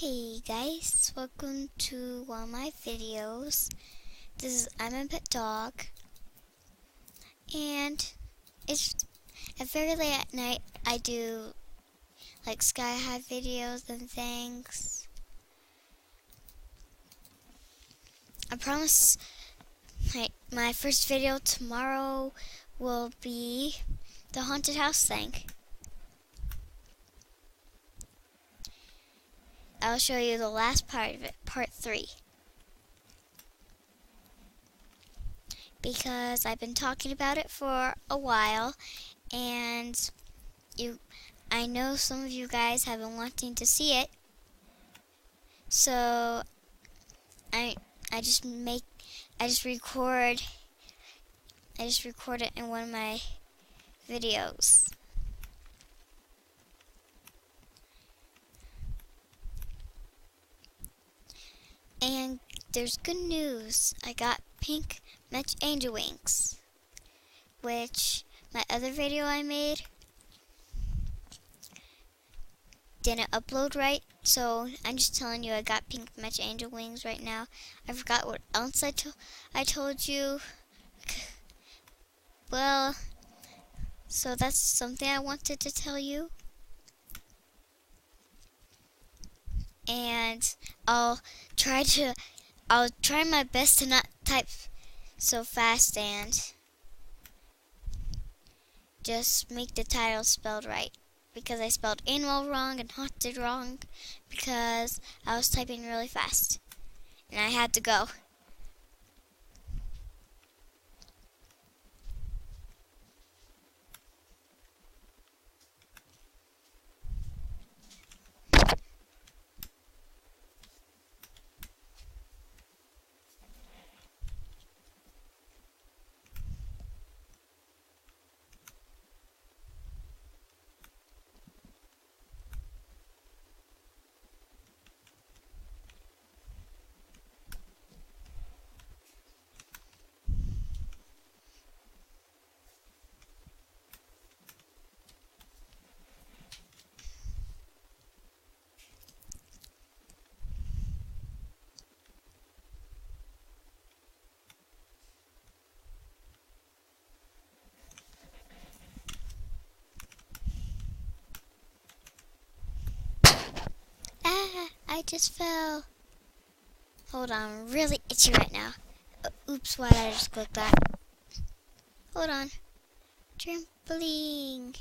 Hey guys, welcome to one of my videos. I'm a pet dog, and it's at very late at night. I do like sky high videos and things. I promise my first video tomorrow will be the haunted house thing. I'll show you the last part of it, part 3. Because I've been talking about it for a while, and I know some of you guys have been wanting to see it, so I just record it in one of my videos. And there's good news. I got pink match angel wings, which my other video I made didn't upload right, so I'm just telling you I got pink match angel wings right now. I forgot what else I told you. Well, so that's something I wanted to tell you. And I'll try my best to not type so fast and just make the title spelled right, because I spelled animal wrong and haunted wrong because I was typing really fast and I had to go. I just fell. Hold on, I'm really itchy right now. Oops, why did I just click that? Hold on. Trampoline.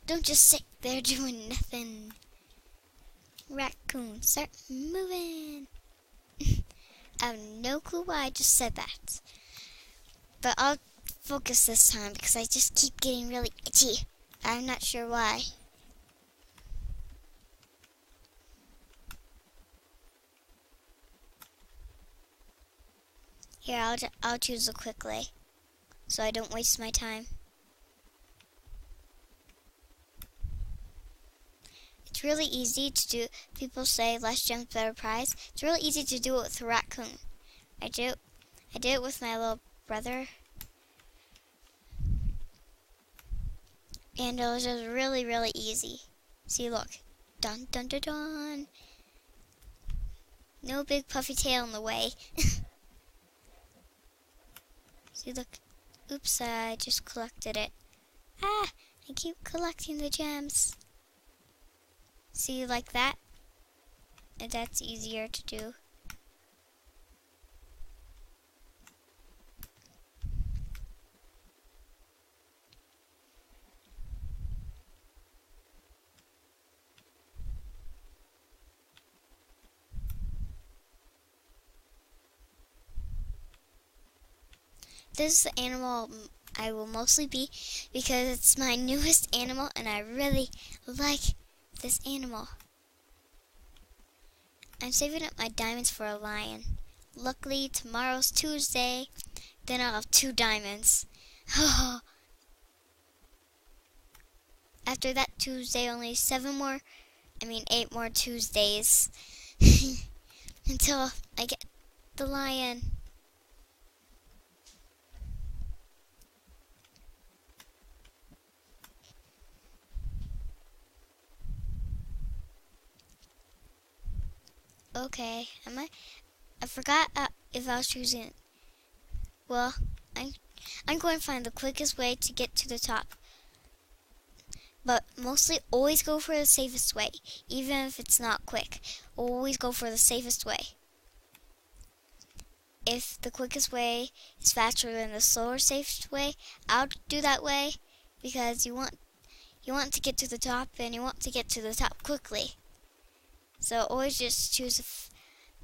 Don't just sit there doing nothing. Raccoon, start moving. I have no clue why I just said that. But I'll focus this time because I just keep getting really itchy. I'm not sure why. Here, I'll choose a quick lay so I don't waste my time. It's really easy to do. People say less jumps, better prize. It's really easy to do it with a raccoon. I did it with my little brother, and it was just really, really easy. See, look, dun dun dun dun. No big puffy tail in the way. See, look. Oops, I just collected it. Ah, I keep collecting the gems. See, like that? And that's easier to do. This is the animal I will mostly be because it's my newest animal and I really like this animal. I'm saving up my diamonds for a lion. Luckily, tomorrow's Tuesday, then I'll have 2 diamonds. After that Tuesday, only 8 more Tuesdays until I get the lion. Okay, I forgot if I was choosing. Well, I'm going to find the quickest way to get to the top. But mostly always go for the safest way, even if it's not quick. Always go for the safest way. If the quickest way is faster than the slower, safest way, I'll do that way because you want to get to the top and you want to get to the top quickly. So always just choose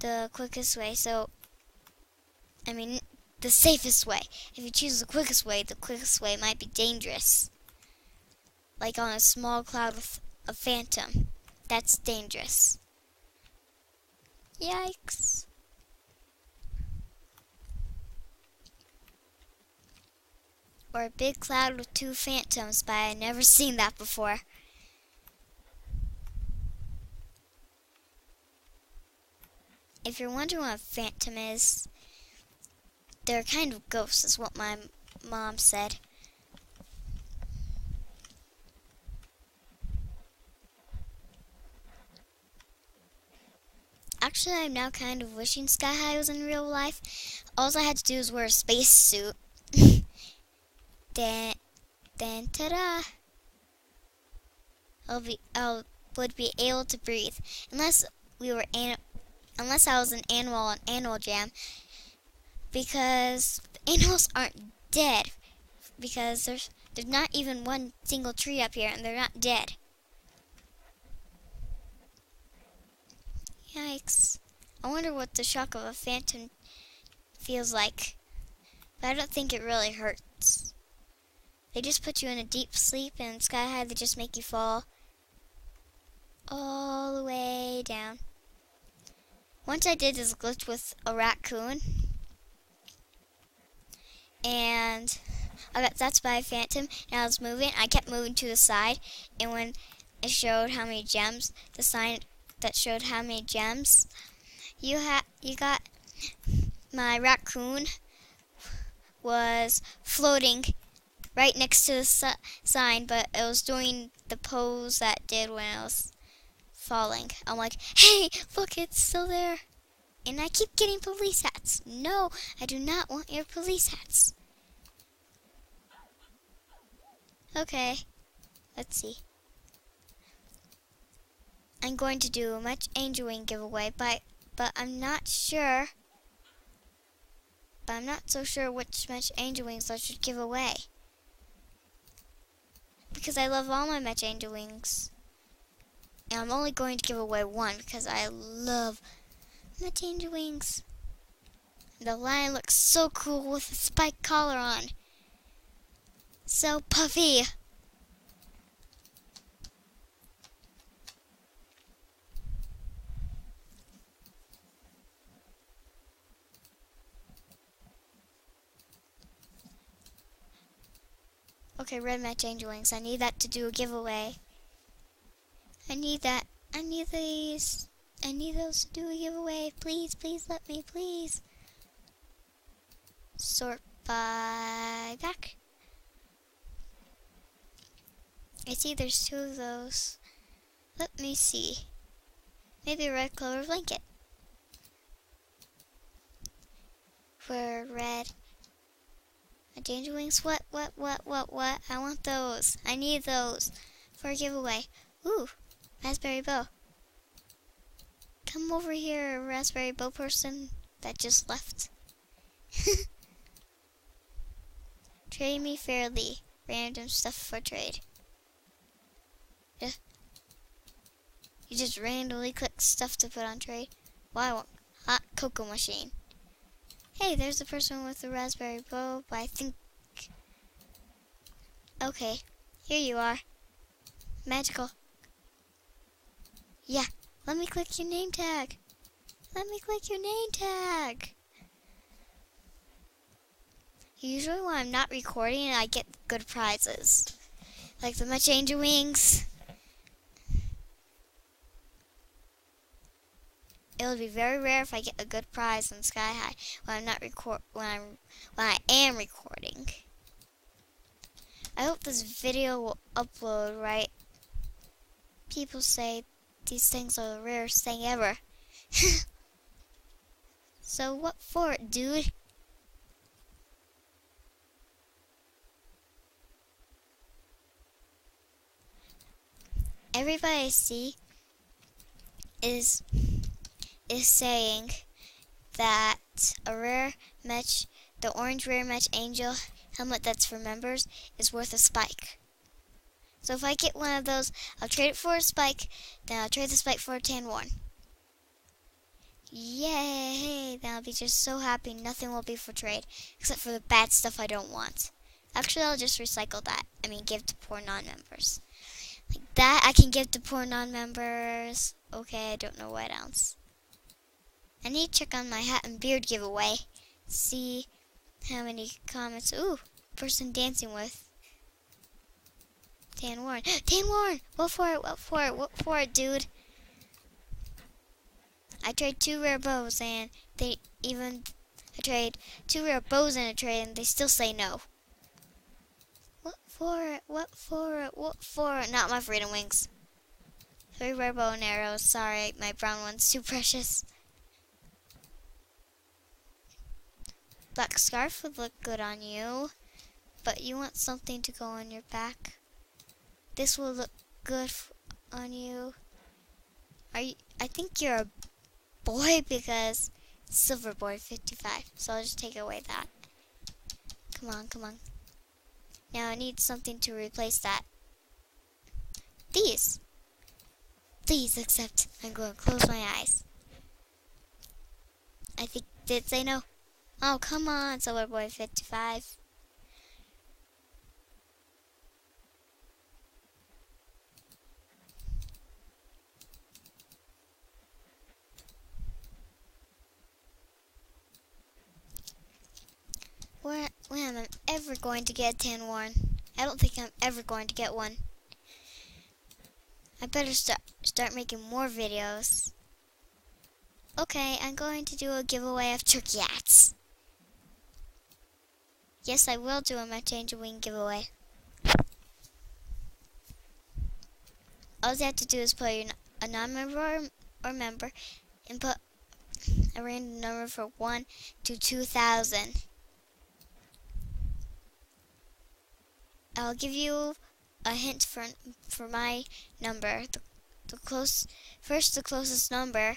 the quickest way. The safest way. If you choose the quickest way might be dangerous. Like on a small cloud with a phantom. That's dangerous. Yikes. Or a big cloud with 2 phantoms, but I've never seen that before. If you're wondering what a phantom is, they're kind of ghosts, is what my mom said. Actually, I'm now kind of wishing Sky High was in real life. All I had to do was wear a space suit. Then, ta-da! I would be able to breathe, unless I was an animal on Animal Jam, because animals aren't dead, because there's not even one single tree up here, and they're not dead. Yikes! I wonder what the shock of a phantom feels like, but I don't think it really hurts. They just put you in a deep sleep, and Sky High, they just make you fall all the way down. Once I did this glitch with a raccoon, and I got zapped by a phantom, and I was moving. I kept moving to the side, and when it showed how many gems, the sign that showed how many gems you got, my raccoon was floating right next to the sign, but it was doing the pose that did when I was falling. I'm like, hey, look, it's still there. And I keep getting police hats. No, I do not want your police hats. Okay, let's see. I'm going to do a Much Angel Wing giveaway, but I'm not sure. But I'm not so sure which Much Angel Wings I should give away, because I love all my Much Angel Wings. And I'm only going to give away one because I love Much Angel Wings. The lion looks so cool with a spiked collar on. So puffy. Okay, red Much Angel Wings. I need that to do a giveaway. I need that. I need these. I need those to do a giveaway. Please, please let me, please. Sort by back. I see there's 2 of those. Let me see. Maybe a red clover blanket. For red. Much Angel Wings. What? I want those. I need those for a giveaway. Ooh, raspberry bow. Come over here, raspberry bow person that just left. Trade me fairly. Random stuff for trade. Yeah. You just randomly click stuff to put on trade. Well, I want hot cocoa machine. Hey, there's the person with the raspberry bow, but I think... Okay, here you are. Magical. Yeah, let me click your name tag. Let me click your name tag. Usually when I'm not recording, I get good prizes. Like the Much Angel Wings. It would be very rare if I get a good prize on Sky High when I'm not when I am recording. I hope this video will upload right. People say these things are the rarest thing ever. So what for, dude? Everybody I see is saying that a rare match, the orange rare match angel helmet that's for members, is worth a spike. So if I get one of those, I'll trade it for a spike, then I'll trade the spike for a tan one. Yay! Then I'll be just so happy nothing will be for trade, except for the bad stuff I don't want. Actually, I'll just recycle that. I mean, give to poor non-members. Like that, I can give to poor non-members. Okay, I don't know what else. I need to check on my hat and beard giveaway. See how many comments. Ooh, person dancing with. Tan Warren. Tan Warren! What for it, what for it, what for it, dude? I trade 2 rare bows and I trade 2 rare bows in a trade and they still say no. What for it, what for it, what for it? Not my freedom wings. 3 rare bow and arrows. Sorry, my brown one's too precious. Black scarf would look good on you, but you want something to go on your back. This will look good on you. I think you're a boy because silver boy 55. So I'll just take away that. Come on, come on. Now I need something to replace that. These. Please accept. I'm going to close my eyes. I think did say no. Oh, come on, silver boy 55. When am I ever going to get a tan Warren? I don't think I'm ever going to get one. I better start making more videos. Okay, I'm going to do a giveaway of turkey hats. Yes, I will do a change of wing giveaway. All you have to do is put a non-member or member and put a random number from 1 to 2,000. I'll give you a hint for my number. The closest number.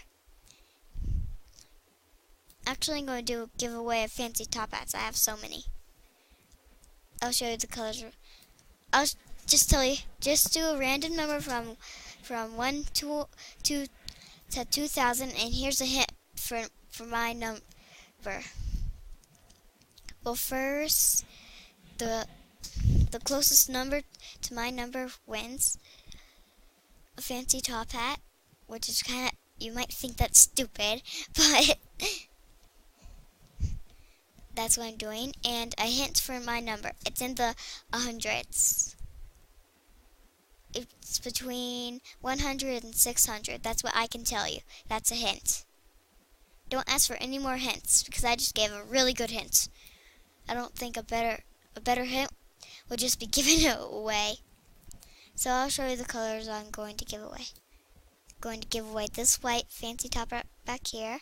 Actually, I'm going to do a giveaway of fancy top hats. I have so many. I'll show you the colors. I'll just tell you. Just do a random number from 1 to 2,000, and here's a hint for my number. Well, first the closest number to my number wins a fancy top hat, which is kind of, you might think that's stupid, but that's what I'm doing. And a hint for my number. It's in the hundreds. It's between 100 and 600. That's what I can tell you. That's a hint. Don't ask for any more hints because I just gave a really good hint. I don't think a better hint would just be giving it away. So I'll show you the colors I'm going to give away. I'm going to give away this white fancy top hat back here.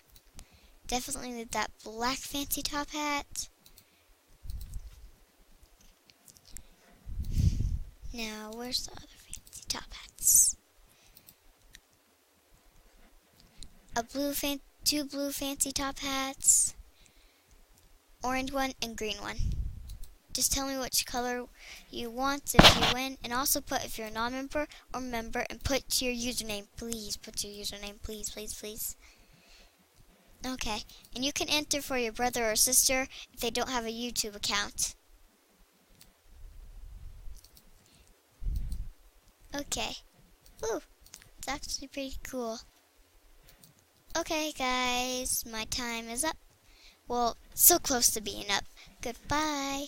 Definitely need that black fancy top hat. Now, where's the other fancy top hats? Two blue fancy top hats, orange one, and green one. Just tell me which color you want if you win, and also put if you're a non-member or member, and put your username. Please put your username, please, please, please. Okay, and you can enter for your brother or sister if they don't have a YouTube account. Okay. Ooh, it's actually pretty cool. Okay, guys, my time is up. Well, so close to being up. Goodbye.